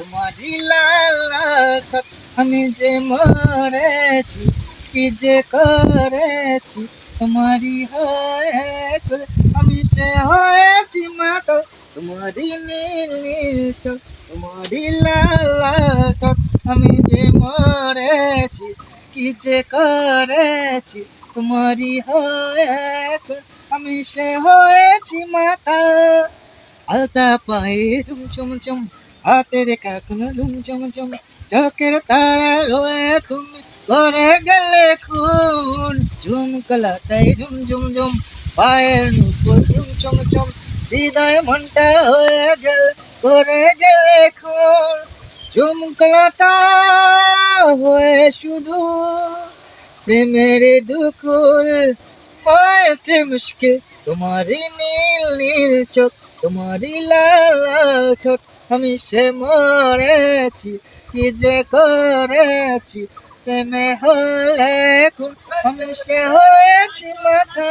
তোমারই লাল লাল ঠোঁট আমি যে মরেছি কি যে করেছি তোমারই হয়ে আমি যে হয়েছি মাতাল তোমারই নীল নীল চোখ তোমারই লাল লাল ঠোঁট আমি যে মরেছি কি যে করেছি তোমারই হয়ে আমি সে হয়েছি মাতাল আলতা পায়ে চুম চুম চুম হাতের কাকনো ঝুম চুম চুম চোখের তারা রয়ে তুমি করে গেলে খুন ঝুমকলাটাই ঝুম ঝুম ঝুম পায়ের নুপুর ঝুম চুম চুম হৃদয় মনটা হয়ে গেল করে গেলে খুন ঝুমকলাটা হয়ে শুধু প্রেমের দুকুল হয়েছে মুশকিল তোমারই নীল নীল চোখ তোমারই লাল লাল ঠোঁট আমি সে মরেছি কি যে করেছি প্রেমে হলে খুন আমি সে হয়েছি মাথা